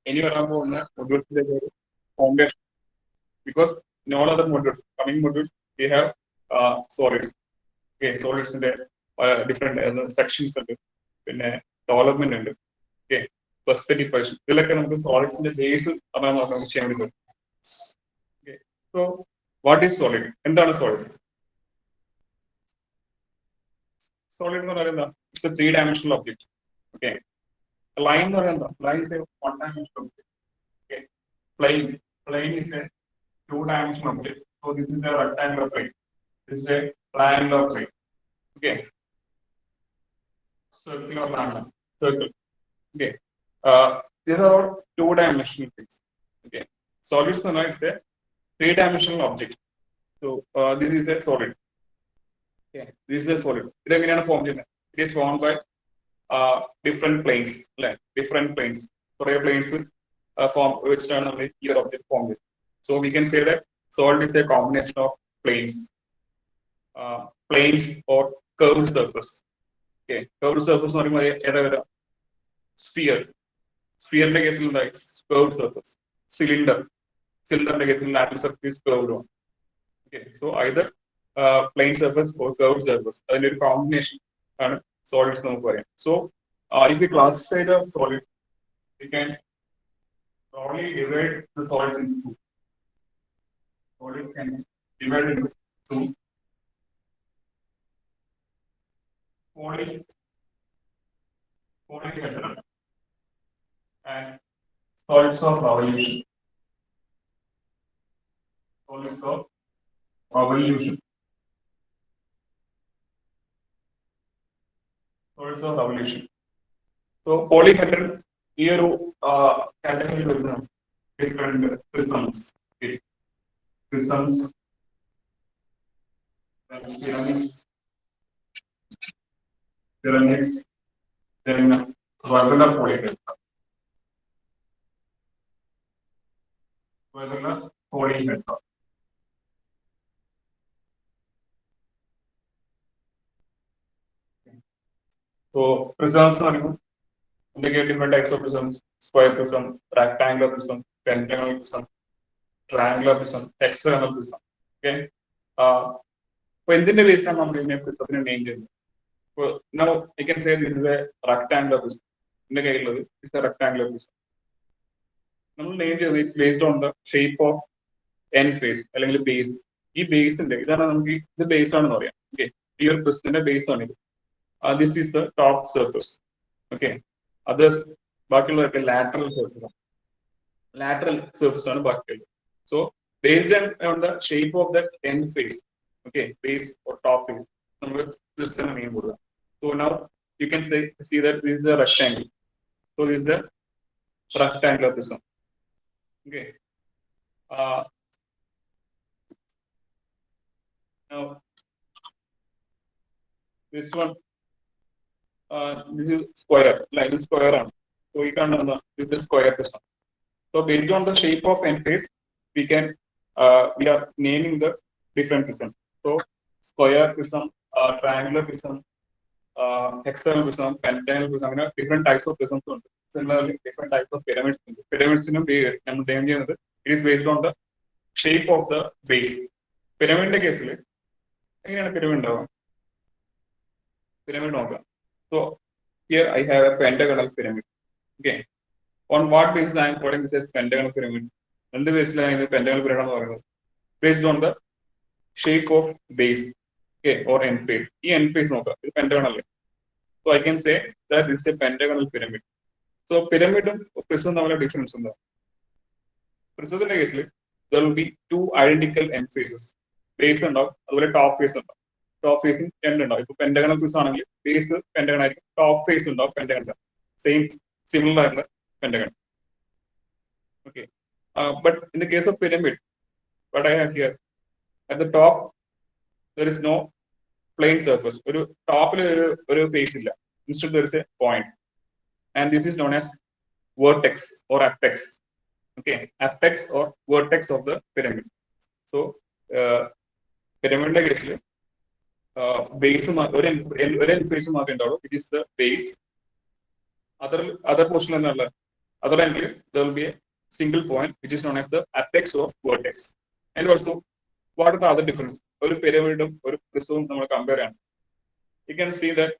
any other modules foundation, because in all other modules, coming modules, we have solids. Okay, solids in the different sections of it. In development and okay, perspective question. Like solids in the base okay. So what is solid? And that is solid. Solid it's a three-dimensional object. Okay. A line line is a one-dimensional object. Okay. Plane is a two-dimensional object. So this is a rectangular plane. This is a triangular plane. Okay. Circular triangle. Circle. Okay. These are all two-dimensional things. Okay. Solids is a three-dimensional object. So this is a solid. Okay. This is a solid. It is formed by different planes. Different planes. Fourier planes form which turn on the either object formed. So we can say that solid is a combination of planes. Planes or curved surface. Okay. Curved surface sphere. Sphere in the case is curved surface. Cylinder. Cylinder in the case lateral surface is curved one. Okay. So either plane surface or curved surface. And a combination and solids. So if we classify the solid, we can probably divide the solids into two. Solids can be divided into two. Polyhedron and solids of revolution. Solids of revolution. Solids of revolution. So polyhedron here category with different prisms. Okay. Prisms, pyramids, then regular polyhedron. Regular polyhedron. So prisms indicate different types of prisms: square prism, rectangular prism, pentagonal prism, triangular prism, hexagonal prism. Okay. When the base on prism name. So now I can say this is a rectangular prism. It's a rectangular prism. Name is based on the shape of end face, base. This base is the base on okay. Your prism based on it. This is the top surface. Okay. Others, like a lateral surface. Lateral surface on bucket. So based on the shape of that end face, okay, base or top face, this is the name. So now you can see that this is a rectangle. So this is a rectangular prism. Okay. Now this one, this is square, like this square. So you can this is square prism. So based on the shape of end face, we are naming the different prisms. So square prism, triangular prism, hexagonal prism, pentagonal prism, different types of prisms. Similarly, different types of pyramids. Pyramids it is based on the shape of the base. Pyramid case, pyramid. Pyramid. So here I have a pentagonal pyramid. Okay. On what basis I am calling this as pentagonal pyramid? On the basis of pentagonal pyramid, based on the shape of base, okay, or end face. This end face is pentagonal. So I can say that this is a pentagonal pyramid. So pyramid and prism have a difference. Prism case, there will be two identical end faces. Base and top face. Top face in end and pentagonal prism base pentagon, top face and pentagon. Same, similar pentagon. Okay. But in the case of pyramid, what I have here, at the top, there is no plane surface. Top face. Instead, there is a point. And this is known as vertex or apex. Okay, apex or vertex of the pyramid. So, pyramid case, base face it is the base. Other portion other angle there will be a single point which is known as the apex of vertex. And also, what are the other difference? ഒരു പിരമിഡും ഒരു പ്രിസവും നമ്മൾ compare ചെയ്യണം. You can see that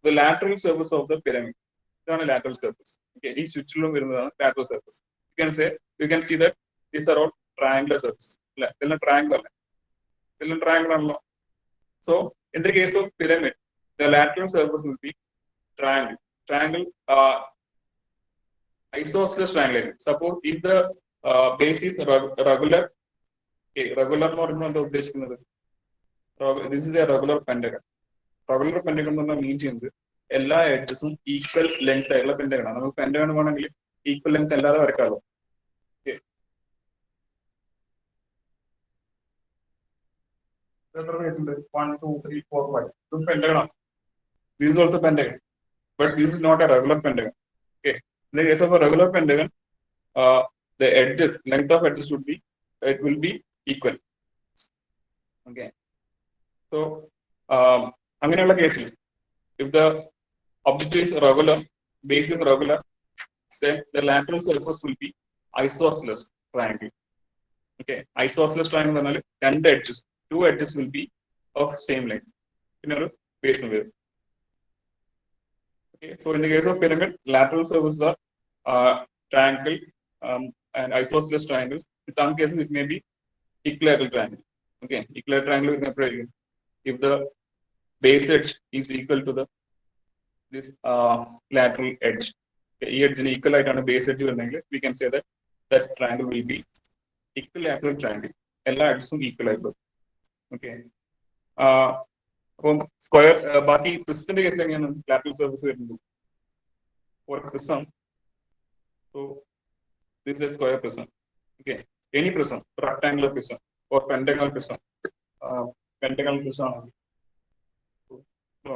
the lateral surface of the pyramid ഇതാണ് lateral surface. Okay, ഈ ചുറ്റിലും വരുന്നതാണ് lateral surface. You can see that these are all triangular surface. അല്ല, ഇതെല്ലാം triangle അല്ല, ഇതെല്ലാം triangle ആണല്ലോ. So in the case of pyramid, the lateral surface will be triangle isosceles triangle. Suppose if the base is regular, okay, regular എന്ന് പറയുമ്പോൾ എന്താ ഉദ്ദേശിക്കുന്നത്? This is a regular pentagon. Regular pentagon എന്ന് പറഞ്ഞാൽ മീൻ ചെയ്യുന്നത് എല്ലാ എഡ്ജസും ഈക്വൽ ലെങ്ത് ആയിട്ടുള്ള pentagon ആണ്. നമുക്ക് പെന്റഗൺ വേണമെങ്കിൽ ഈക്വൽ ലെങ്ത് അല്ലാതെ വരക്കാമല്ലോ. Okay. എത്ര ബേസ് ഉണ്ട്? 1, 2, 3, 4, 5. ഇത് പെന്റഗൺ ആണ്. This is also pentagon, but this is not a regular pentagon. Okay. In the case of a regular pentagon, the edges, length of edges should be, it will be equal. Okay. So, അങ്ങനെയുള്ള കേസിൽ, if the object is regular, base is regular, then the lateral surface will be isosceles triangle. Okay. Isosceles triangle എന്ന് പറഞ്ഞാൽ രണ്ട് edges, two edges will be of same length. പിന്നെ ഒരു base വരും. Okay, so in the case of pyramid, lateral surfaces are triangle and isosceles triangles. In some cases, it may be equilateral triangle. Okay, equilateral triangle is if the base edge is equal to this lateral edge. Okay, edge is equal to the base edge, we can say that that triangle will be equilateral triangle. All edges are equal. Okay. Square ബാക്കി പ്രിസത്തിന്റെ കേസിൽ എങ്ങനെയാണ് lateral surface വരുന്നത്? For prism, so this is a square prism. Okay, any prism, rectangular prism or pentagonal prism, pentagonal prism.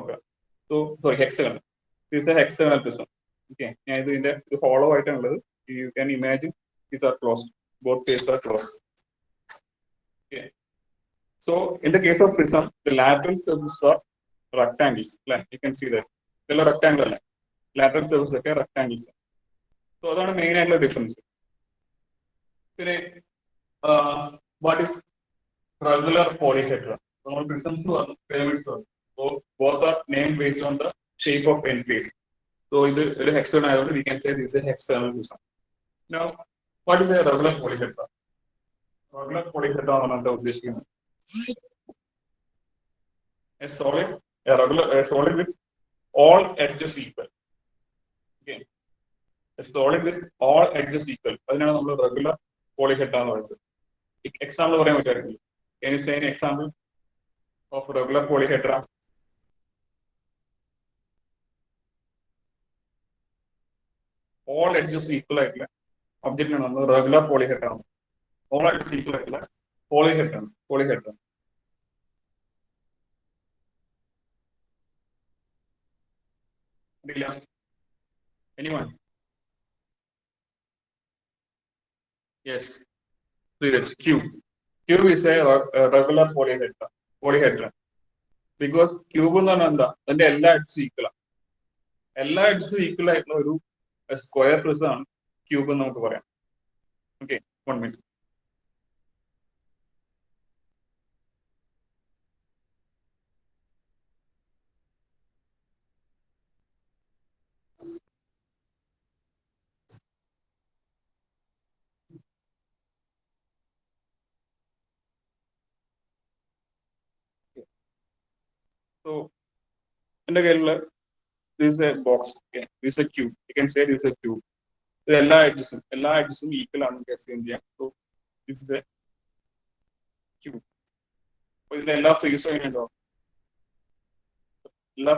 Okay, so sorry, hexagon. This is a hexagonal prism. Okay, and the hollow item, you can imagine these are closed. Both faces are closed. Okay. So in the case of prism, the lateral surfaces are rectangles. You can see that. They are rectangular. Lateral surfaces are rectangles. So that's the main angular difference. What is regular polyhedra? So prisms and pyramids. So both are named based on the shape of end face. So this is a hexagon. We can say this is a hexagonal prism. Now, what is a regular polyhedra? Regular polyhedra is a solid with all edges equal. Okay, a solid with all edges equal. That's the regular polyhedra. Example, can you say an example of regular polyhedra? All edges equal. Object regular polyhedra. All edges equal. Polyhedra. Anyone? Yes. Cube. Cube is a regular polyhedra. Because cube is all edges equal. All edges equal a square prism cube. Okay, 1 minute. So, in the case, this is a box. Okay, this is a cube. You can say this is a cube. So, all edges equal. So, this is a cube. So, all faces are in all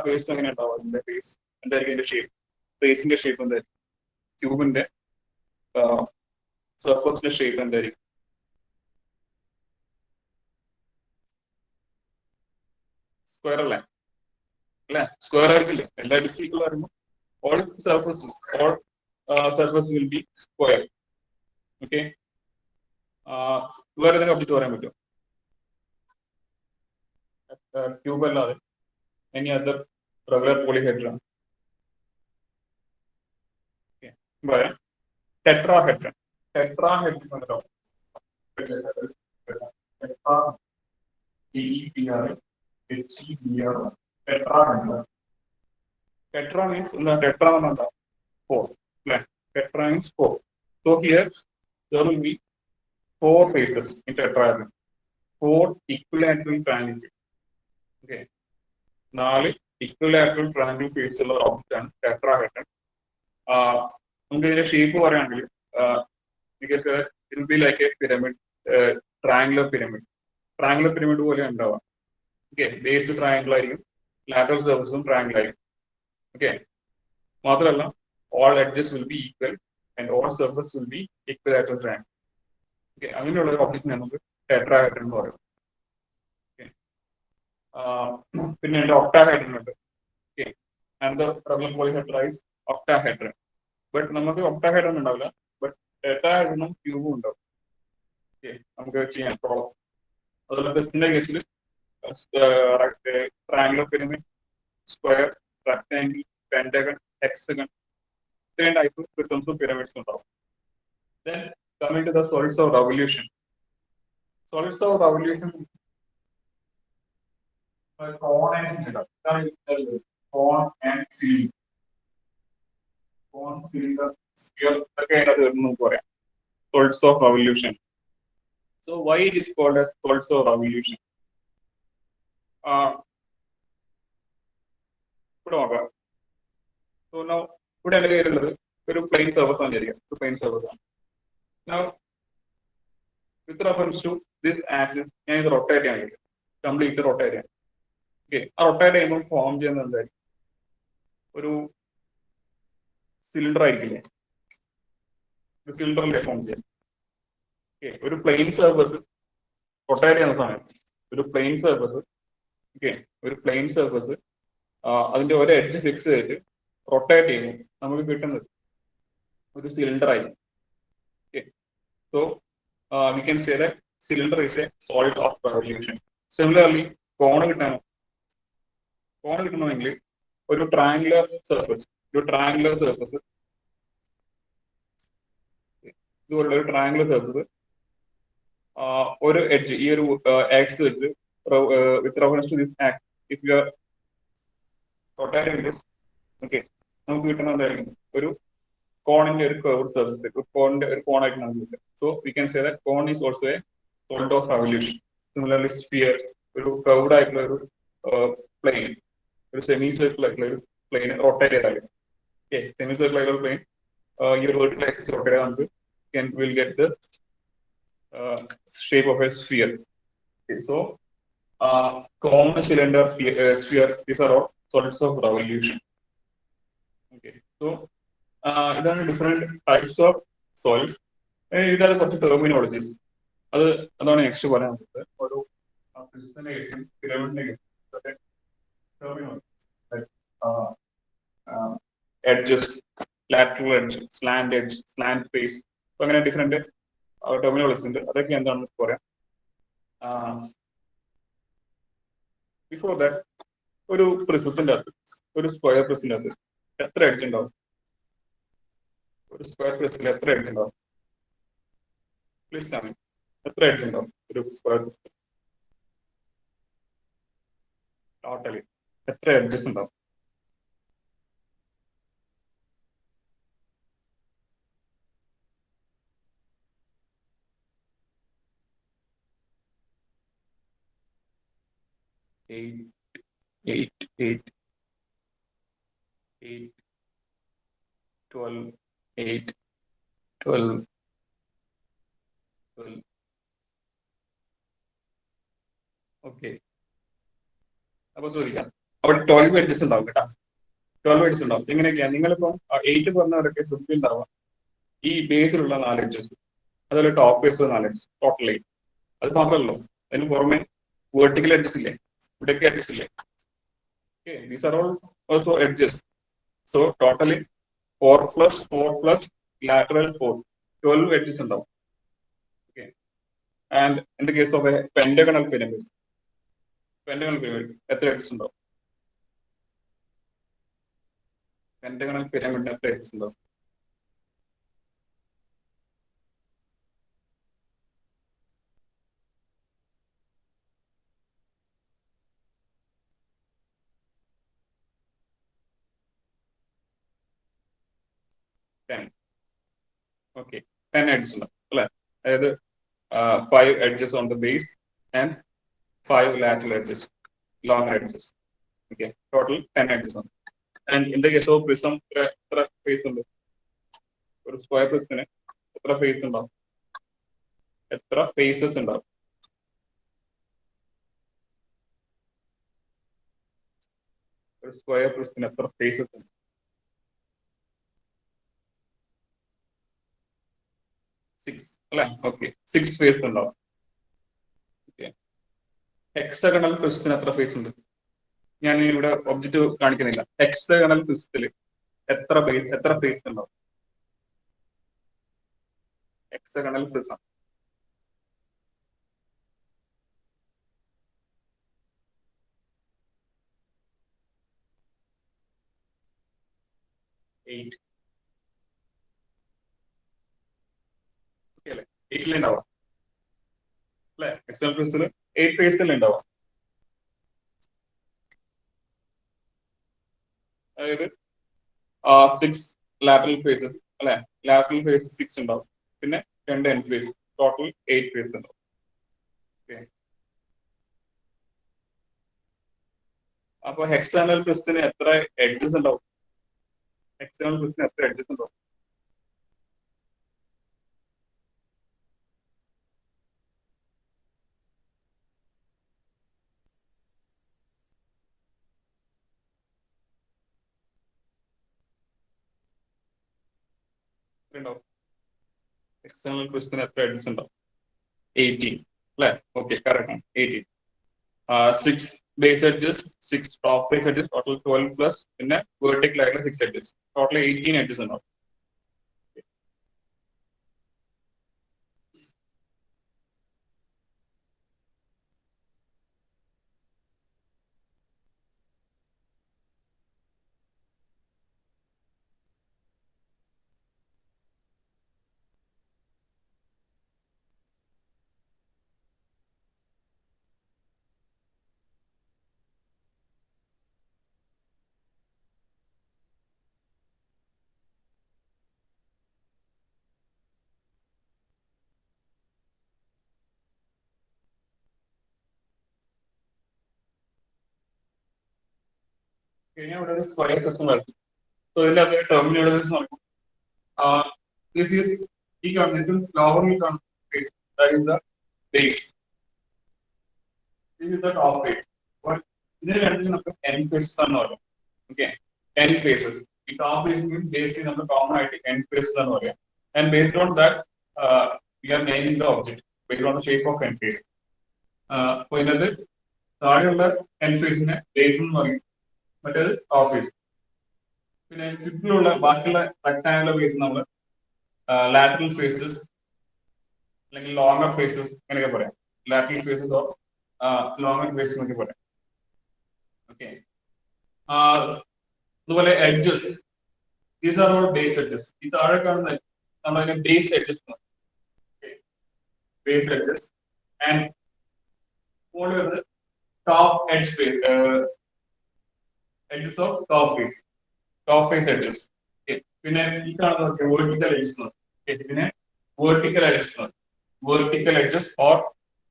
faces are in the face and the shape. Facing the shape on the cube and the surface the shape and the square line. Square is equal. All surfaces will be square. Okay. Where are the object? Cube or any other regular polyhedra. Okay. tetrahedron. Tetrahedron ഉണ്ടല്ലോ. tetrahedron. Tetra means tetra എന്താ 4. Tetra means 4. So here there will be 4 faces in tetrahedron. 4 equilateral triangles. Okay. 4 equilateral triangle face ഉള്ള object ആണ് ടെട്രാഹെഡ്രൺ. നമുക്ക് ഇതിന്റെ shape പറയുകയാണെങ്കിൽ it will be like a pyramid, triangular pyramid. Triangular pyramid പോലെ ഉണ്ടാവാം. Okay, base triangle ആയിരിക്കും, lateral സർഫസും triangle ആയിരിക്കും. Okay, മാത്രമല്ല all edges will be equal and all surfaces will be equilateral triangle. Okay, അങ്ങനെയുള്ള ഒരു ഒബ്ജക്റ്റിനെ നമുക്ക് ടെട്രാഹെഡ്രൺ എന്ന് പറയും. Okay, പിന്നെ ഒക്ടാഹെഡ്രൺ ഉണ്ട്. Okay, and the regular polyhedra is octahedron. But നമുക്ക് ഒക്ടാഹെഡ്രൺ ഉണ്ടാവില്ല, ബട്ട് ടെട്രാഹെഡ്രനും ക്യൂബും ഉണ്ടാവും. Okay, നമുക്ക് ചെയ്യാൻ പ്രോബ്ലം. അതുപോലെ ബെസ്റ്റിന്റെ കേസിൽ triangular pyramid, square, rectangle, pentagon, hexagon, ഇത്രയും ടൈപ്പ് prisms ഉം pyramids ഉണ്ടാവും. Then coming to the solids of revolution. Solids of revolution cone and cylinder. Cone and cylinder. Cone, cylinder, sphere ഒക്കെ അതിനകത്ത് വരുന്നു പറയാം. Solids of revolution. So why it is called as solids of revolution? ഇവിടെ നോക്കാം. So now ഇവിടെ എൻ്റെ കയ്യിലുള്ളത് ഒരു പ്ലെയിൻ സർഫസ് ആണ് വിചാരിക്കാം. ഒരു പ്ലെയിൻ സർഫസ് ആണ്. Now with reference to this axis ഞാൻ ഇത് റൊട്ടേറ്റ് ചെയ്യാൻ കഴിയും, കംപ്ലീറ്റ് റൊട്ടേറ്റ് ചെയ്യാം. ഓക്കെ, ആ റൊട്ടേറ്റ് ചെയ്യുമ്പോൾ ഫോം ചെയ്യുന്നത് എന്തായിരിക്കും? ഒരു സിലിണ്ടർ ആയിരിക്കില്ലേ? ഒരു സിലിണ്ടറിലെ ഫോം ചെയ്യാം. ഓക്കെ, ഒരു പ്ലെയിൻ സർഫസ് റൊട്ടേറ്റ് ചെയ്യുന്ന സമയത്ത് ഒരു പ്ലെയിൻ സർഫസ്, ഓക്കെ, ഒരു പ്ലെയിൻ സർഫസ് അതിന്റെ ഒരു എഡ്ജ് ഫിക്സ് ചെയ്തിട്ട് റൊട്ടേറ്റ് ചെയ്യുമ്പോൾ നമുക്ക് കിട്ടുന്നത് ഒരു സിലിണ്ടർ ആയിരിക്കും. Okay, so we can say that cylinder is a solid of revolution. Similarly, കോൺ കിട്ടണമെങ്കിൽ ഒരു ട്രയാങ്കുലർ സർഫസ് ഇതുപോലുള്ള ഒരു ട്രയാങ്കുലർ സർഫസ് ഒരു എഡ്ജ്, ഈ ഒരു ആക്സ് വെച്ച് with reference to this axis if you are rotating this, okay, നമുക്ക് കിട്ടുന്ന എന്തായിരിക്കും? ഒരു കോണിന്റെ ഒരു കർവ്ഡ് സർഫസ്, കോണിന്റെ ഒരു കോണായിട്ട് നമുക്ക് കിട്ടും. So we can say that cone is also a solid of revolution. Similarly sphere, ഒരു കർവ്ഡ് ആയിട്ടുള്ള ഒരു പ്ലെയിൻ, ഒരു സെമി സർക്കിൾ ആയിട്ടുള്ള ഒരു പ്ലെയിൻ റൊട്ടേറ്റ് ചെയ്താലും, ഓക്കെ, സെമി സർക്കിൾ ആയിട്ടുള്ള പ്ലെയിൻ ഈ ഒരു വെർട്ടിക്കൽ ആക്സിസ് റൊട്ടേറ്റ് ചെയ്താൽ നമുക്ക് will get the shape of a sphere. Okay, so cone, cylinder, sphere, these are all solids of revolution. Okay, so ഇതാണ് different types of soils. ഇതാണ് കുറച്ച് terminologies. അതാണ് next പറയാൻ പറ്റുന്നത്. ഒരു edges, lateral edge, slant edge, slant face, അങ്ങനെ different terminologies ഉണ്ട്. അതൊക്കെ എന്താണെന്ന് പറയാം. ബിഫോർ ദാറ്റ്, ഒരു പ്രിസത്തിന്റെ അകത്ത്, ഒരു സ്ക്വയർ പ്രിസത്തിന്റെ അകത്ത് എത്ര എഡ്ജ് ഉണ്ടാവും? ഒരു സ്ക്വയർ പ്രിസത്തിൽ എത്ര എഡ്ജ് ഉണ്ടാവും? Please comment. എത്ര എഡ്ജ് ഉണ്ടാവും ഒരു സ്ക്വയർ പ്രിസത്തിൽ? ടോട്ടലി എത്ര എഡ്ജസ് ഉണ്ടാവും? Eight, 12, 8, 12. ഓക്കെ, അപ്പൊ ചോദിക്കാം, അവിടെ 12 എഡ്ജസ് ഉണ്ടാവും കേട്ടാ. 12 എഡ്ജസ് ഉണ്ടാവും. എങ്ങനെയൊക്കെയാ? നിങ്ങളിപ്പം 8 പറഞ്ഞവരൊക്കെ ശ്രദ്ധിച്ചിട്ടുണ്ടാവാം. ഈ ബേസിലുള്ള 4 എഡ്ജസ്, അതുപോലെ ടോപ്പ് ഫേസ് 4 എഡ്ജസ്, ടോട്ടൽ 8. അത് മാത്രമല്ലോ, അതിന് പുറമെ വെർട്ടിക്കൽ എഡ്ജസ് ഇല്ലേ, ഇവിടെയൊക്കെ എഡ്ജസ് ഇല്ലേ? Okay, these are all also edges. So totally 4 plus 4 plus lateral 4, 12 edges ഉണ്ടാവും. Okay, and in the case of a pentagonal pyramid എത്ര edges ഉണ്ടാവും? Pentagonal pyramid എത്ര edges ഉണ്ടാവും? 10. ഓക്കെ, 10 എഡ്ജസ് ഉണ്ടാവും അല്ലെ. അതായത് 5 edges on the base and 5 lateral edges, longer edges. Okay, total 10 edges on. And in the case of prism, എത്ര face ഉണ്ട്? ഒരു സ്ക്വയർ പ്രിസത്തിന് എത്ര ഫേസ് ഉണ്ടാവും? എത്ര ഫേസസ് ഉണ്ടാവും? ഒരു സ്ക്വയർ പ്രിസത്തിന് എത്ര ഫേസസ് ഉണ്ട്? 6 അല്ലെ. ഓക്കെ, 6 ഫേസ് ഉണ്ടാവും. ഓക്കെ, ഹെക്സഗണൽ പ്രിസത്തിന് എത്ര ഫേസ് ഉണ്ട്? ഞാൻ ഇവിടെ ഒബ്ജക്റ്റ് കാണിക്കുന്നില്ല. ഹെക്സഗണൽ പ്രിസത്തിൽ എത്ര ഫേസ് ഉണ്ടാവും? Hexagonal prism. എയ്റ്റ്. ഓക്കെ അല്ലെ, 8 ഉണ്ടാവാം അല്ലെ. ഹെക്സഗണൽ പ്രിസത്തിൽ 8 ഫേസ് അല്ലേ ഉണ്ടാവാം. അതായത് 6 ലാറ്ററൽ ഫേസസ് അല്ലെ. ലാറ്ററൽ ഫേസ് 6 ഉണ്ടാവും, പിന്നെ 2 എൻഡ് ഫേസ്, ടോട്ടൽ 8 ഫേസ് ഉണ്ടാവും. ഓക്കെ, അപ്പൊ ഹെക്സാഗണൽ പ്രിസത്തിന് എത്ര എഡ്ജസ് ഉണ്ടാവും? ഹെക്സാഗണൽ പ്രിസത്തിന് എത്ര എഡ്ജസ് ഉണ്ടാവും? ഉണ്ടാവും. ഹെക്സാഗണൽ പ്രിസത്തിന് എത്ര എഡ്ജസ് ഉണ്ടാവും? 18 അല്ലെ. ഓക്കെ, കറക്റ്റ് ആണ്, 18. 6 base edges, 6 top base edges, total 12 plus പിന്നെ വേർട്ടിക്കൽ ആയിട്ടുള്ള 6 എഡ്ജസ്, ടോട്ടൽ 18 എഡ്ജസ് ഉണ്ടാവും. കഴിഞ്ഞാൽ ഇവിടെ ഒരു സ്ക്വയർ പ്രിസം വരച്ചു. സോ ഇതിന്റെ അതേ ടെർമിനോളജീസ് നടക്കും. ദിസ് ഈസ് ഈ കാണുന്ന ലോവറിൽ കാണുന്ന face, that is the base. This is the top face. But ഇതിന് രണ്ടിലും നമുക്ക് n faces ആണ് പറയാം. Okay, n faces. ഈ top face basically നമുക്ക് common ആയിട്ട് n faces ആണ് പറയാം. And based on that, we are naming the object based on the shape of n face. അപ്പോൾ ഇതിനകത്ത് താഴെയുള്ള n ഫേസിനെ ബേസ് എന്ന് പറയും, മറ്റേത് ടോപ്പ് ഫേസ്. പിന്നെ ചുറ്റിലുള്ള ബാക്കിയുള്ള റെക്ടാങ്കുലർ ഫേസ് നമ്മൾ ലാറ്ററൽ ഫേസസ് അല്ലെങ്കിൽ ലോങ്ങർ ഫേസസ് അങ്ങനെയൊക്കെ പറയാം. Lateral faces or longer faces എന്നൊക്കെ പറയാം. ഓക്കെ, അതുപോലെ edges, these are our base edges. ഈ താഴെ കാണുന്ന നമ്മൾ അതിനെ base edges, base edges. And മുകളിൽ വരുന്നത് top edge face, edges of top face edges. പിന്നെ ഈ കാണുന്ന വേർട്ടിക്കൽ എഡ്ജസ്, ഇതിനെ vertical edges, vertical edges or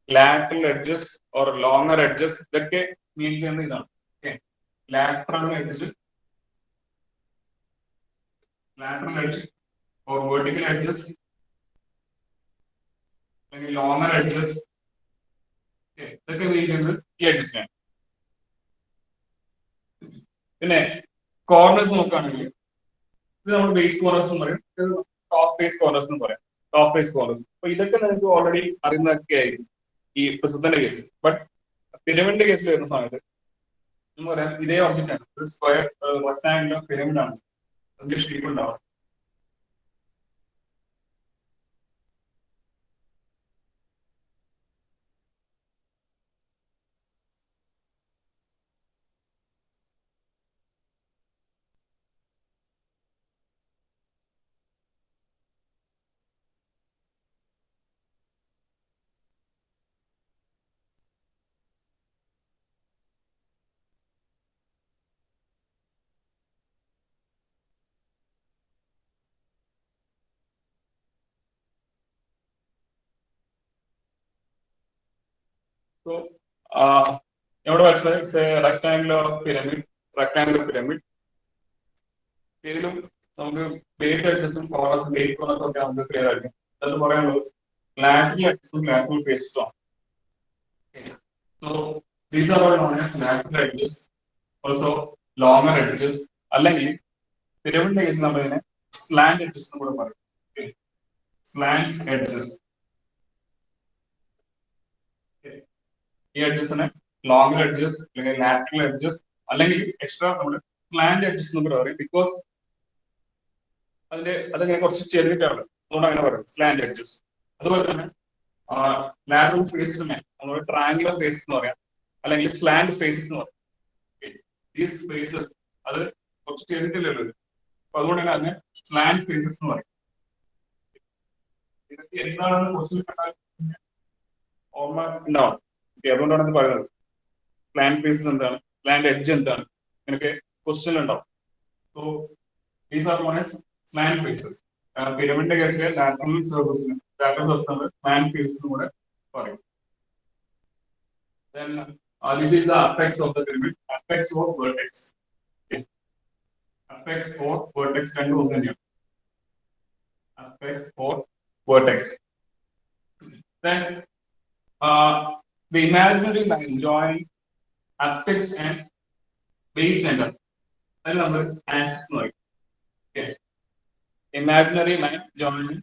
lateral edges or longer edges, ഇതൊക്കെ മീൻ ചെയ്യുന്ന ഇതാണ്. Lateral edge, lateral edge or vertical edges, അല്ലെങ്കിൽ longer edges, ഇതൊക്കെ ഉപയോഗിക്കുന്നത് ഈ എഡ്ജസിനാണ്. പിന്നെ കോർണേഴ്സ് നോക്കുകയാണെങ്കിൽ ഇത് നമ്മൾ ബേസ് കോർണേഴ്സ് എന്ന് പറയും, ടോപ്പ് ഫേസ് കോർണേഴ്സ് എന്ന് പറയാം. ടോപ്പ് ഫേസ് കോർണേഴ്സ്, അപ്പൊ ഇതൊക്കെ നിങ്ങൾക്ക് ഓൾറെഡി അറിയുന്നതൊക്കെ ആയിരിക്കും ഈ പ്രിസത്തിന്റെ കേസിൽ. ബട്ട് പിരമിഡിന്റെ കേസിൽ വരുന്ന സമയത്ത് എന്ന് പറയാം ഇതേ ഒബ്ജക്റ്റ് ആണ്, ഒരു സ്ക്വയർ റെക്ടാങ്കുലർ പിരമിഡ് ആണ്, അതിന്റെ ഷേപ്പ് ഉണ്ടാവും. സോ ഇവിടെ വരച്ചത് റെക്ടാംഗുലർ പിരമിഡ് ഇതിലും നമുക്ക് ബേസ് അഡ്ജസ്റ്റും കോർണേഴ്സും ബേസ് കോർണേഴ്സും ഒക്കെ നമുക്ക് ക്ലിയർ ആയിരിക്കും. അത് പറയാനുള്ളത് lateral axis lateral faces ആണ്. So these are all known as lateral edges, also longer edges. അല്ലെങ്കിൽ പിരമിഡിന്റെ കേസിൽ നമ്മൾ ഇതിനെ സ്ലാന്റ് എഡ്ജസ് എന്ന് കൂടെ പറയും. Slant edges. ഈ എഡ്ജസിനെ ലോങ്ങർ എഡ്ജസ് അല്ലെങ്കിൽ ലാറ്ററൽ എഡ്ജസ് അല്ലെങ്കിൽ എക്സ്ട്രാ നമ്മൾ സ്ലാന്റ് എഡ്ജസ് എന്ന് കൂടെ പറയും. ബിക്കോസ് അതങ്ങനെ കുറച്ച് ചെറിയിട്ടാണ്, അതുകൊണ്ട് അങ്ങനെ പറയും സ്ലാന്റ് എഡ്ജസ്. അതുപോലെ തന്നെ ലാറ്ററൽ ഫേസിനെ നമ്മൾ ട്രയാങ്കുലർ ഫേസ് എന്ന് പറയാം, അല്ലെങ്കിൽ സ്ലാന്റ് ഫേസസ് എന്ന് പറയും. ദീസ് ഫേസസ് അത് കുറച്ച് ചെറിയിട്ടല്ലേ, അപ്പൊ അതുകൊണ്ട് തന്നെ അതിനെ സ്ലാന്റ് ഫേസസ് എന്ന് പറയും. ഇതൊക്കെ എന്താണെന്ന് ക്വസ്റ്റ്യൻ കണ്ടാൽ ഓർമ്മ ഉണ്ടാവും. അതുകൊണ്ടാണ് ഇത് പറയുന്നത്. സ്ലാന്റ് ഫേസസ് എന്താണ്, സ്ലാന്റ് എഡ്ജ് എന്താണ്, ഇങ്ങനെയൊക്കെ ക്വസ്റ്റ്യൻ ഉണ്ടാവും. So these are known as slant faces. പിരമിഡിന്റെ കേസിലെ ലാറ്ററൽ സർഫസിന് സ്ലാന്റ് ഫേസസ് എന്ന് കൂടെ പറയും. Then this is the apex of the pyramid, apex or vertex. Okay. Apex or vertex രണ്ടും ഒന്ന് തന്നെയാണ്. Apex or vertex. Then the imaginary line joining apex and base center, അതിൽ നമ്മൾ axis എന്ന് പറയും. Okay. Imaginary line joining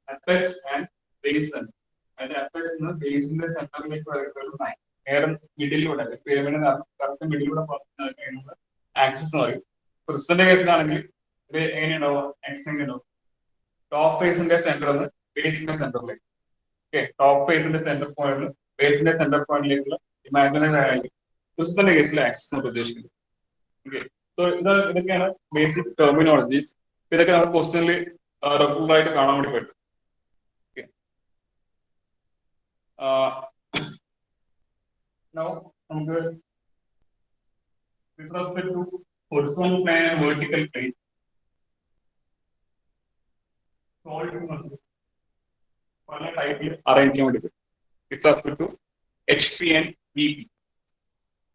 apex and base center. അതിന്റെ apex എന്ന് ബേസിന്റെ സെന്ററിലേക്ക് വരുന്ന ഒരു ലൈൻ നേരെ മിഡിലൂടെ, പിരമിഡിന്റെ കറക്റ്റ് മിഡിലൂടെ ആക്സിസ് എന്ന് പറയും. ക്രിസ്റ്റന്റെ കേസിലാണെങ്കിൽ ഇത് എങ്ങനെയുണ്ടാവും, എക്സ് എങ്ങനെയുണ്ടാവും, ടോപ്പ് ഫേസിന്റെ സെന്ററിൽ നിന്ന് ബേസിന്റെ സെന്ററിലേക്ക്. ഓക്കെ, ടോപ്പ് ഫേസിന്റെ സെന്റർ പോയിന്റ് ബേസിന്റെ സെന്റർ പോയിന്റിലേക്കുള്ള ഇമാജിനറി ആയിരിക്കും ക്രിസ്റ്റന്റെ കേസിൽ ആക്സിസ് എന്ന് ഉദ്ദേശിക്കുന്നത്. ഓക്കെ, സോ ഇതൊക്കെയാണ് ബേസിക് ടെർമിനോളജീസ്. ഇതൊക്കെ നമുക്ക് ക്വസ്റ്റ്യനിൽ റെഗുലർ ആയിട്ട് കാണാൻ വേണ്ടി പറ്റും. Now, നമുക്ക് with respect to horizontal plane and vertical plane, പല ടൈപ്പിൽ അറേഞ്ച് ചെയ്യാൻ വേണ്ടി പറ്റും. with respect to HP and VP,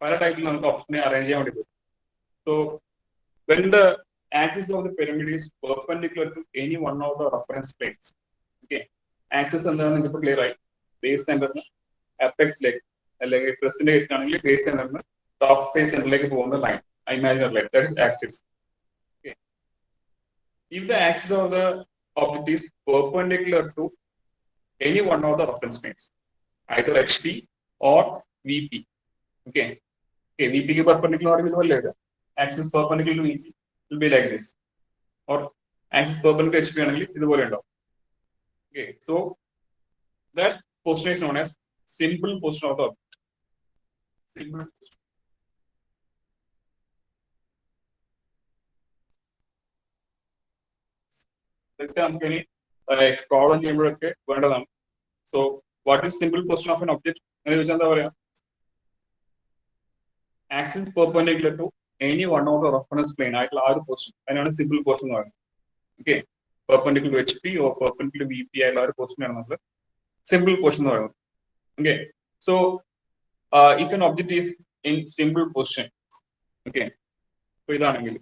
പല ടൈപ്പിൽ നമുക്ക് ഓപ്ഷനെ അറേഞ്ച് ചെയ്യാൻ വേണ്ടി പറ്റും. So, when the axis of the pyramid is perpendicular to any one of the reference planes, okay, axis എന്താണെന്ന് നിങ്ങൾക്ക് ക്ലിയർ ആയി. ബേസ് സെന്ററിന് അപെക്സിലേക്ക് അല്ലെങ്കിൽ ക്രിസ്റ്റന്റെ കേസിലാണെങ്കിൽ ബേസ് സെന്ററിന് ടോപ്പ് ഫേസ് സെന്ററിലേക്ക് പോകുന്ന line, imaginary line, that is axis. Okay. If the axis of the object is perpendicular to any one of the reference planes, either HP or VP. Okay. Okay, VP ക്ക് perpendicular ആണെങ്കിൽ ഇതുപോലെ എഴുതാം. Axis perpendicular to VP will be like this. Or axis perpendicular to HP ആണെങ്കിൽ ഇതുപോലെ ഉണ്ടാവും. Okay, so that position is known as simple position of the object. Simple position. ഇതൊക്കെ നമുക്ക് ഇനി പ്രോബ്ലം ചെയ്യുമ്പോഴൊക്കെ വേണ്ടതാണ്. So what is simple position of an object എന്ന് ചോദിച്ചാൽ എന്താ പറയാ, axis perpendicular to any one of the reference plane ആയിട്ടുള്ള ആ ഒരു പൊസിഷൻ, അതിനാണ് സിമ്പിൾ പൊസിഷൻ എന്ന് പറയുന്നത്. Okay, perpendicular to HP or perpendicular VP ആയിട്ടുള്ള ആ ഒരു പൊസിഷനാണ് നമ്മൾ സിമ്പിൾ പൊസിഷൻ എന്ന് പറയുന്നത്. Okay, so if an object is in simple position, okay, so ഇതാണെങ്കിൽ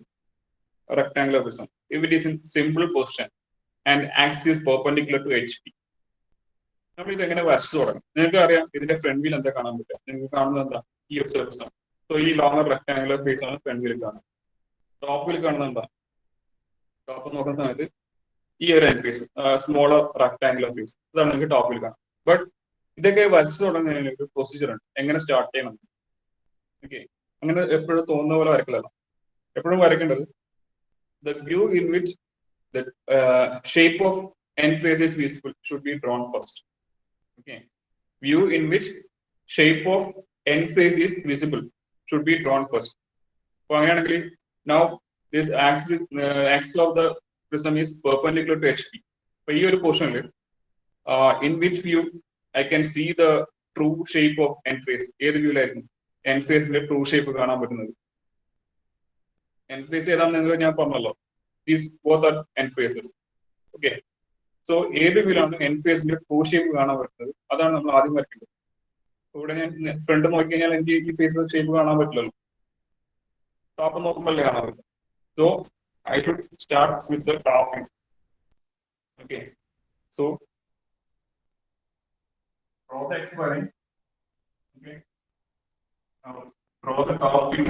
rectangular prism, if it is in simple position and axis is perpendicular to HP, നമ്മൾ ഇത് എങ്ങനെ വരച്ചു തുടങ്ങും? നിങ്ങൾക്ക് അറിയാം ഇതിന്റെ ഫ്രണ്ട് വീൽ എന്താ കാണാൻ പറ്റുക. നിങ്ങൾക്ക് കാണുന്നത് എന്താ, ഈ ഒരു സർഫസ് ആണ്. സോ ഈ ലോങ്ങർ റെക്ടാംഗുലർ ഫേസ് ആണ് ഫ്രണ്ട് വീൽ കാണുന്നത്. ടോപ്പിൽ കാണുന്നത് എന്താ, ടോപ്പ് നോക്കുന്ന സമയത്ത് ഈ ഒരു an face, smaller rectangular face, ഇതാണ് നിങ്ങൾക്ക് ടോപ്പിൽ കാണാം. ബട്ട് ഇതൊക്കെ വരച്ചു തുടങ്ങുന്നതിന് ഒരു പ്രൊസീജിയർ ഉണ്ട്, എങ്ങനെ സ്റ്റാർട്ട് ചെയ്യണം. ഓക്കെ, അങ്ങനെ എപ്പോഴും തോന്നുന്ന പോലെ വരക്കില്ലല്ലോ. എപ്പോഴും വരയ്ക്കേണ്ടത് the view in which the shape of end face is visible should be drawn first. Okay, view in which shape of end face is visible should be drawn first. So അങ്ങനെയാണെങ്കിൽ now this axis of the prism is perpendicular to HP. അപ്പൊ ഈ ഒരു പോർഷനിൽ in which view I can see the true shape of end face. ഏത് വ്യൂലായിരിക്കും end face ന്റെ true shape കാണാൻ പറ്റുന്നത്? end face ഏതാണെന്ന് നിങ്ങൾക്ക് ഞാൻ പറഞ്ഞല്ലോ. These both are end faces. Okay, so ഏത് വ്യൂലാണ് end face ന്റെ true shape കാണാൻ പറ്റുന്നത്, അതാണ് നമ്മൾ ആദ്യം വരയ്ക്കേണ്ടത്. ഇവിടെ ഞാൻ ഫ്രണ്ട് നോക്കി കഴിഞ്ഞാൽ എനിക്ക് ഈ ഫേസ് ഷേപ്പ് കാണാൻ പറ്റില്ലല്ലോ, ടോപ്പ് നോക്കുമ്പോഴല്ലേ കാണാൻ പറ്റും. So I should start with the top. Okay, so draw the experiment. Okay, now draw the top view.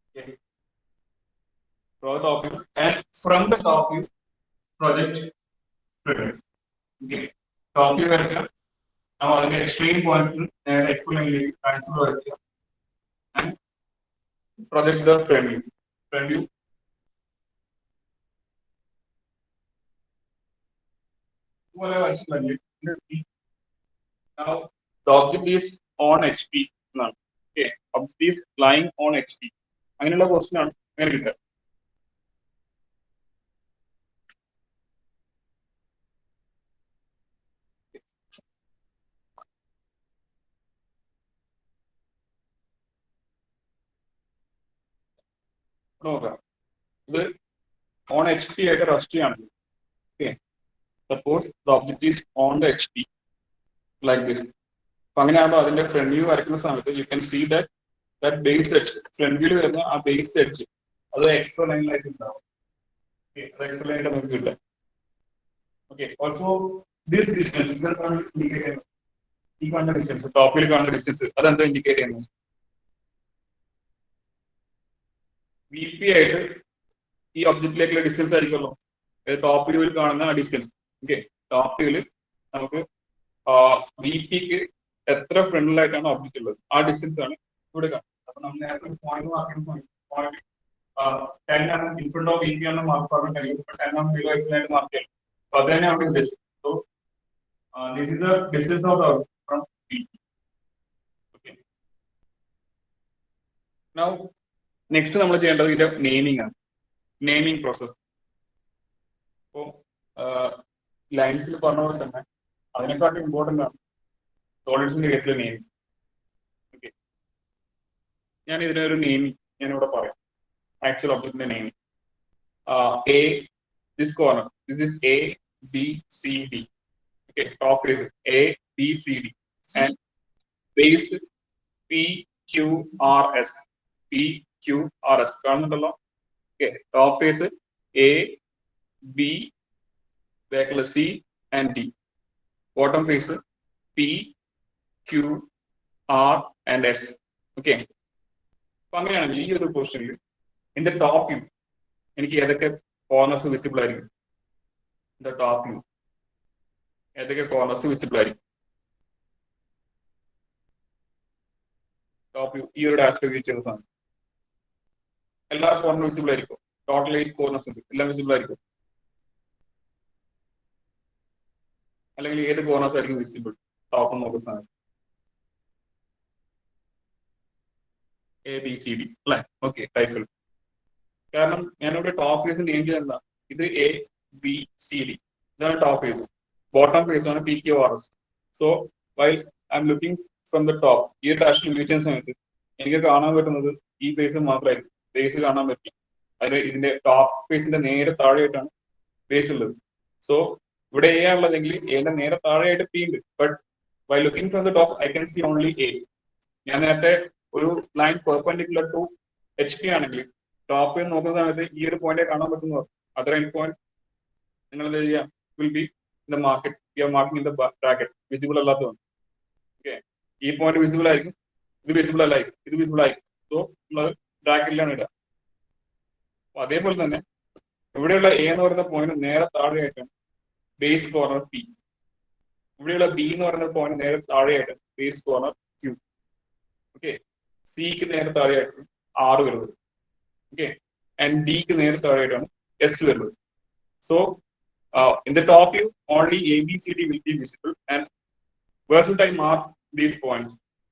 Okay, draw the top view, and from the top view project front. Okay, top view വരയ്ക്കുക. now അതിന്റെ extreme points നേരെ എക്സ്പ്ലെയിനിലേക്ക് transfer വരയ്ക്കുക, and project the front view. Front view. Now the object is on HP. Okay, object is lying on HP. അങ്ങനെയുള്ള question ആണ് അങ്ങനെ കിട്ടുക. നോക്കാം, ഇത് ഓൺ എച്ച് പി ആയിട്ട് റെസ്റ്റ് ചെയ്യാണ്. Okay, suppose the object is on the H P like this. അപ്പൊ അങ്ങനെ ആകുമ്പോൾ അതിന്റെ ഫ്രണ്ട് വ്യൂ വരയ്ക്കുന്ന സമയത്ത് you can see that base edge, front വ്യൂല് വരുന്ന ആ ബേസ് എഡ്ജ് അത് എക്സ്ട്രാ ലൈനിലായിട്ട് ഉണ്ടാവും. അത് എക്സ്ട്രാ ലൈനായിട്ട് നമുക്ക് കിട്ടാം. ഓക്കെ, ഓൾസോ ദിസ് ഡിസ്റ്റൻസ് ഇതാണ് ഇൻഡിക്കേറ്റ് ചെയ്യുന്നത്. ഈ കാണുന്ന ഡിസ്റ്റൻസ്, ടോപ്പിൽ കാണുന്ന ഡിസ്റ്റൻസ് അതെന്താ ഇൻഡിക്കേറ്റ് ചെയ്യുന്നത്? വി പി ആയിട്ട് ഈ ഒബ്ജക്റ്റിലേക്കുള്ള ഡിസ്റ്റൻസ് ആയിരിക്കുമല്ലോ ടോപ്പ് വ്യൂവിൽ കാണുന്ന ആ ഡിസ്റ്റൻസ്. ഓക്കെ, ടോപ്പ് വ്യൂവിൽ നമുക്ക് വി പിക്ക് എത്ര ഫ്രണ്ടിലായിട്ടാണ് ഒബ്ജക്റ്റ് ഉള്ളത് ആ ഡിസ്റ്റൻസ് ആണ് ഇവിടെ കാണുന്നത്. അപ്പൊ നമ്മൾ നേരത്തെ പോയിന്റ് മാർക്ക് പോയിന്റ് 10 ആണ് in front of V P ആണ് മാർക്ക് ആക്കാൻ കഴിയും. 10 ആണ് ബിലോ എക്സിലായിട്ട് മാർക്ക് ചെയ്യണം. അപ്പൊ അത് തന്നെയാണ് ഉദ്ദേശിച്ചത്. So this is the distance of from V P. Okay, now next നമ്മൾ ചെയ്യേണ്ടത് ഇതിന്റെ നെയിമിംഗ് ആണ്, നെയിമിംഗ് പ്രോസസ്. അപ്പോ ലൈൻസിൽ പറഞ്ഞ പോലെ തന്നെ അതിനെക്കാട്ടും ഇമ്പോർട്ടന്റ് ആണ് സോളിഡ്സിന്റെ കേസിലെ നെയിമിംഗ്. ഓക്കെ, ഞാൻ ഇതിനൊരു നെയിമിംഗ് ഞാനിവിടെ പറയാം. ആക്ച്വൽ ഒബ്ജക്റ്റിന്റെ naming A, this corner, this is A B C D. Okay, top face A B C D and base P Q R S. P Q R S കാണുന്നുണ്ടല്ലോ. Okay, top face A B, ബാക്കിൽ C and D. Bottom face P Q R and S. Okay, അപ്പൊ അങ്ങനെയാണെങ്കിൽ ഈ ഒരു പൊസിഷനിൽ എന്റെ top view എനിക്ക് ഏതൊക്കെ കോർണേഴ്സ് വിസിബിൾ ആയിരിക്കും? എന്റെ ടോപ്പ് വ്യൂ ഏതൊക്കെ കോർണേഴ്സ് വിസിബിൾ ആയിരിക്കും? ടോപ്പ് വ്യൂ ഈ ഒരു ഡാറ്റ ഉപയോഗിച്ച സാധനം എല്ലാ കോർണർ വിസിബിൾ ആയിരിക്കും. ടോട്ടൽ 8 കോർണേഴ്സ് ഉണ്ട്, എല്ലാം വിസിബിൾ ആയിരിക്കും. അല്ലെങ്കിൽ ഏത് കോർണേഴ്സ് ആയിരിക്കും വിസിബിൾ ടോപ്പ് നോക്കുന്ന സാധനം? എ ബി സി ഡി അല്ലെ? ഓക്കെ, ടൈഫിൾ. കാരണം ഞാനിവിടെ ടോപ്പ് ഫേസ് നെയിം ചെയ്ത് എന്താ, ഇത് എ ബി സി ഡി ഇതാണ് ടോപ്പ് ഫേസ്. ബോട്ടം ഫേസ് ആണ് P Q R S. So while I'm looking from the top, ഈ ഡാഷ് ഉപയോഗിക്കുന്ന സമയത്ത് എനിക്ക് കാണാൻ പറ്റുന്നത് ഈ ഫേസ് മാത്രമായിരിക്കും. ബേസ് കാണാൻ പറ്റും. അതിന് ഇതിന്റെ ടോപ്പ് ഫേസിന്റെ നേരെ താഴെയായിട്ടാണ് ബേസ് ഉള്ളത്. സോ ഇവിടെ എ ആണുള്ളതെങ്കിൽ എന്റെ നേരെ താഴെയായിട്ട് പി ഉണ്ട്. But why looking from the top I can see only A. ഞാൻ നേരത്തെ ഒരു line perpendicular to H P ആണെങ്കിൽ ടോപ്പ് നോക്കുന്ന സമയത്ത് ഈ ഒരു പോയിന്റ് കാണാൻ പറ്റുന്നു. അതർ എൻഡ് പോയിന്റ് നിങ്ങൾ എന്താ ചെയ്യുക? Will be in the market, you are marking in the bracket, visible അല്ലാത്തതാണ്. ഓക്കെ, ഈ പോയിന്റ് വിസിബിൾ ആയിരിക്കും, ഇത് വിസിബിൾ അല്ലായിരിക്കും, ഇത് വിസിബിൾ ആയിരിക്കും. സോ നമ്മൾ ബ്രാക്കറ്റിലാണ് ഇടുക. അപ്പൊ അതേപോലെ തന്നെ ഇവിടെയുള്ള എ എന്ന് പറയുന്ന പോയിന്റ് നേരെ താഴെയായിട്ടാണ് ബേസ് കോർണർ പി. ഇവിടെയുള്ള ബി എന്ന് പറയുന്ന പോയിന്റ് നേരെ താഴെയായിട്ടാണ് ബേസ് കോർണർ ക്യൂ. ഓക്കെ, സിക്ക് നേരെ താഴെയായിട്ടാണ് ആറ് വരുന്നത്. ഓക്കെ, ആൻഡ് ഡിക്ക് നേരെ താഴെയായിട്ടാണ് എസ് വരുന്നത്. So in the top view only A B C D will be visible, and where should I mark these points?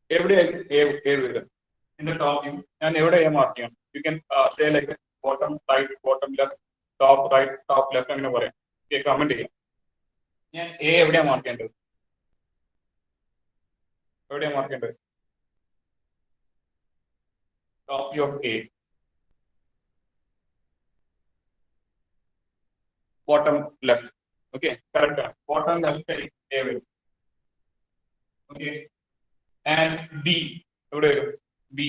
എവിടെയായിരിക്കും A വരിക? In the top view ഞാൻ എവിടെ A മാർക്ക് ചെയ്യണം? You can say like bottom right, bottom left, top right, top left അങ്ങനെ പറയാം. Okay, comment ചെയ്യാം. ഞാൻ A എവിടെയാ മാർക്ക് ചെയ്യേണ്ടത്? എവിടെയാ മാർക്ക് ചെയ്യേണ്ടത്? Top view of A, bottom left. Okay correct ആണ്. ബോട്ടം ലെഫ്റ്റ് ആയി എ വരും. ഓക്കെ ആൻഡ് ബി എവിടെ വരും? ബി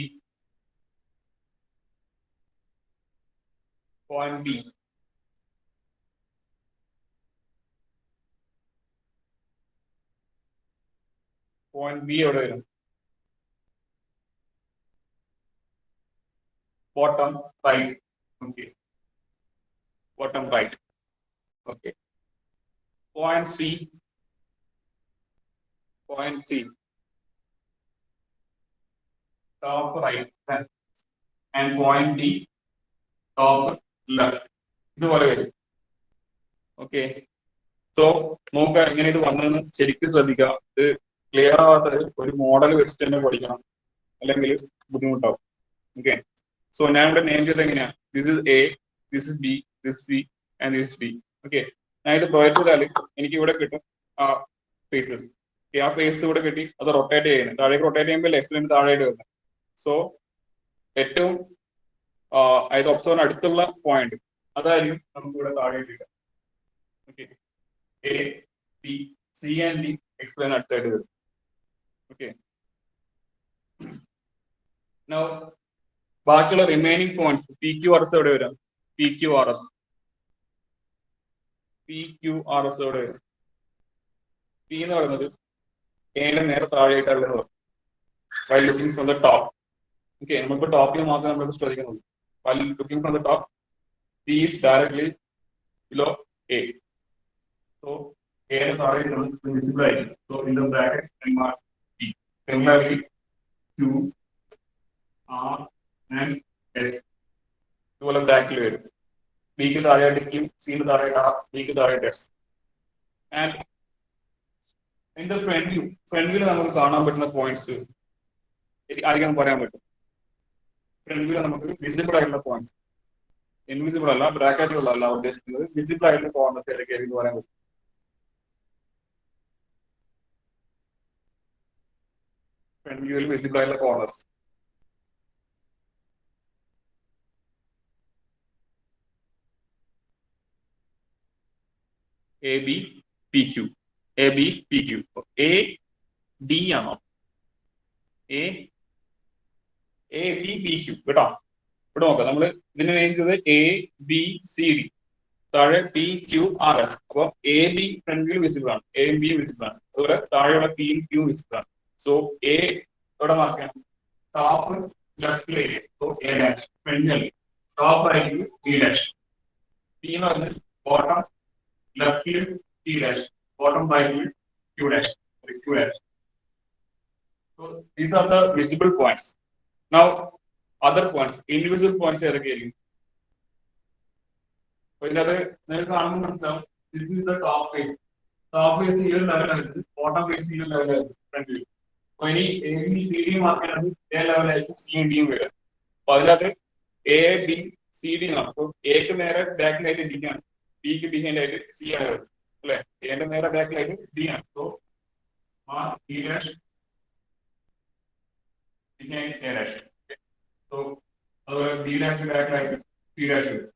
പോയിന്റ് ബി എവിടെ വരും? Bottom right. Okay bottom right. Okay. Point C. Top right. And point D. Top left. ഇതുപോലെ വരും. Okay so നോക്കുക എങ്ങനെ ഇത് വന്നതെന്ന് ശരിക്കും ശ്രദ്ധിക്കുക. ഇത് ക്ലിയർ ആവാത്തത് ഒരു മോഡൽ വെച്ചിട്ട് തന്നെ പഠിക്കണം, അല്ലെങ്കിൽ ബുദ്ധിമുട്ടാവും. ഓക്കെ സോ ഞാൻ ഇവിടെ നെയിം ചെയ്തത് എങ്ങനെയാ? This is A, this is B, this C and this D. Okay ഞാൻ ഇത് പ്രൊജക്ട് ചെയ്താൽ എനിക്ക് ഇവിടെ കിട്ടും ആ ഫേസസ്. ആ ഫേസ് ഇവിടെ കിട്ടി, അത് റൊട്ടേറ്റ് ചെയ്യുന്നത് താഴേക്ക് റൊട്ടേറ്റ് ചെയ്യുമ്പോൾ ലെഫ്റ്റിന് താഴെയായിട്ട് വരുന്നത്. സോ ഏറ്റവും അതായത് ഒബ്സർവറിന് അടുത്തുള്ള പോയിന്റ് അതായിരിക്കും നമുക്ക് ഇവിടെ താഴെയായിട്ട് കിട്ടുക. Okay A B C and D explain അടുത്തായിട്ട് വരും. ഓക്കെ നൗ ബാക്കിയുള്ള remaining points P Q R S എവിടെ വരാം? പി ക്യു ആർ എസ് എവിടെ വരും? പി എന്ന് പറയുന്നത് എയുടെ നേരെ താഴെയായിട്ടുള്ളത് while looking from the top. Okay നമുക്ക് ടോപ്പിൽ മാത്രമേ നമ്മൾ ശ്രദ്ധിക്കുന്നുള്ളൂ. While looking from the top P is directly below A. So എയുടെ താഴെ വിസിബിൾ ആയിരിക്കും. So in the bracket mark P. Similarly Q R and S ഇതുപോലെ ബ്രാക്കിൽ വരും. ബിക്ക് താഴെയായിട്ട് ക്യു, സിന് താഴെയായിട്ട് ആർ, ഡിക്ക് താഴെയായിട്ട് എസ്. ആൻഡ് ഇതിന്റെ ഫ്രണ്ട് വ്യൂ നമുക്ക് കാണാൻ പറ്റുന്ന പോയിന്റ്സ് ആയിരിക്കും പറയാൻ പറ്റും. ഫ്രണ്ട് വ്യൂ നമുക്ക് വിസിബിൾ ആയിട്ടുള്ള പോയിന്റ്സ്, ഇൻവിസിബിൾ അല്ല, ബ്രാക്കറ്റിലുള്ള അല്ല ഉദ്ദേശിക്കുന്നത്, വിസിബിൾ ആയിട്ടുള്ള കോർണേഴ്സ് ഏതൊക്കെയായിരിക്കും പറയാൻ പറ്റും. ഫ്രണ്ട് വ്യൂവിൽ വിസിബിൾ ആയിട്ടുള്ള corners A B P Q. A B P Q. A D ആണോ? എ ബി പി ക്യു കേട്ടോ. ഇവിടെ നോക്കാം, നമ്മൾ ഇതിനെ ചെയ്യുന്നത് എ ബി സി ഡി, താഴെ പി ക്യു ആർ എസ്. അപ്പൊ A B front view visible ആണ്, എ ബി വിസിബിൾ ആണ്. അതുപോലെ താഴെയുള്ള പി ക്യു വിസിബിൾ ആണ്. സോ എ ഇവിടെ മാർക്ക് ചെയ്യണം. ടോപ്പ് ലെഫ്റ്റിലേക്ക് സോ എ ഡാഷ്, ഫ്രണ്ടിൽ ടോപ്പ് ആയിരിക്കും ബി ഡാഷ്. പി എന്ന് പറഞ്ഞാൽ ബോട്ടം ലെഫ്റ്റിൽ P dash, bottom right will Q dash. So these are the visible points. Now other points, invisible points ഏതൊക്കെയായിരിക്കും? ഇതിനകത്ത് നിങ്ങൾക്ക് കാണുമ്പോൾ മനസ്സിലാവും, this is the top face. Top face ഈ ഒരു ലെവലായിരുന്നു, bottom face ഈ ഒരു ലെവലായിരുന്നു ഫ്രണ്ട് വ്യൂ. അപ്പൊ ഇനി A B C D mark ചെയ്യണമെങ്കിൽ ഇതേ ലെവലായിരിക്കും സി ഡിയും വരിക. അപ്പൊ അതിനകത്ത് എ ബി സി ഡി ആണ്. അപ്പൊ എക്ക് നേരെ ബാക്കിലായിട്ട് ഡിക്കാണ്, ബിക്ക് ബിഹൈൻഡ് ആയിട്ട് സി ആണ് വരുന്നത് അല്ലെ. എന്റെ നേരെ ബാക്കിലായിട്ട് ഡി ആണ്. So mark D dash behind A dash. So അതുപോലെ ബി ഡാഷ് ബാക്കിലായിട്ട് സി ഡാഷ് വരും.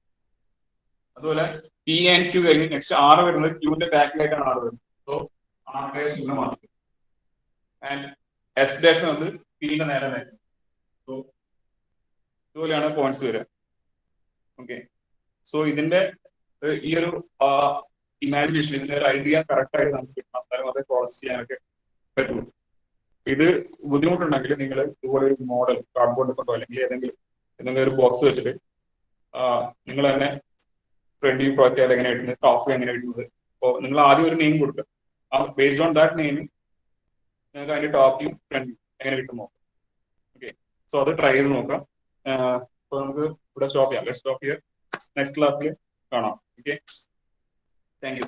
അതുപോലെ പി ആൻഡ് ക്യൂ കഴിഞ്ഞ് നെക്സ്റ്റ് ആർ വരുന്നത് ക്യൂവിന്റെ ബാക്കിലായിട്ടാണ് ആർ വരുന്നത്. സോ ആർ ഡാഷ് ഇങ്ങനെ മാർക്ക്. ആൻഡ് എസ് ഡാഷ് വന്നത് പിന്റെ നേരെ ബാക്ക്. സോ ഇതുപോലെയാണ് പോയിന്റ്സ് വരിക. ഓക്കെ സോ ഇതിന്റെ ഈ ഒരു ഇമാജിനേഷൻ, ഇതിന്റെ ഒരു ഐഡിയ കറക്റ്റ് ആയിട്ട് നമുക്ക് കിട്ടണം, എന്നാലും അത് ക്രോസ് ചെയ്യാനൊക്കെ പറ്റുള്ളൂ. ഇത് ബുദ്ധിമുട്ടുണ്ടെങ്കിൽ നിങ്ങൾ ഇതുപോലെ ഒരു മോഡൽ കാർഡ്ബോർഡ് കൊണ്ടോ അല്ലെങ്കിൽ ഏതെങ്കിലും ഒരു ബോക്സ് വെച്ചിട്ട് നിങ്ങൾ തന്നെ ഫ്രണ്ട് വ്യൂ പ്രൊജക്റ്റ് ചെയ്ത് എങ്ങനെ കിട്ടുന്നത്, ടോപ്പ് വ്യൂ എങ്ങനെ കിട്ടുന്നത്. അപ്പോൾ നിങ്ങൾ ആദ്യം ഒരു നെയിം കൊടുക്കുക. ബേസ്ഡ് ഓൺ ദാറ്റ് നെയിം നിങ്ങൾക്ക് അതിന്റെ ടോപ്പ് വ്യൂ ഫ്രണ്ട് വ്യൂ എങ്ങനെ കിട്ടും നോക്കാം. ഓക്കെ സോ അത് ട്രൈ ചെയ്ത് നോക്കാം. അപ്പോൾ നമുക്ക് ഇവിടെ സ്റ്റോപ്പ് ചെയ്യാം. Let's stop here. നെക്സ്റ്റ് ക്ലാസ്സിൽ കാണാം. Okay thank you.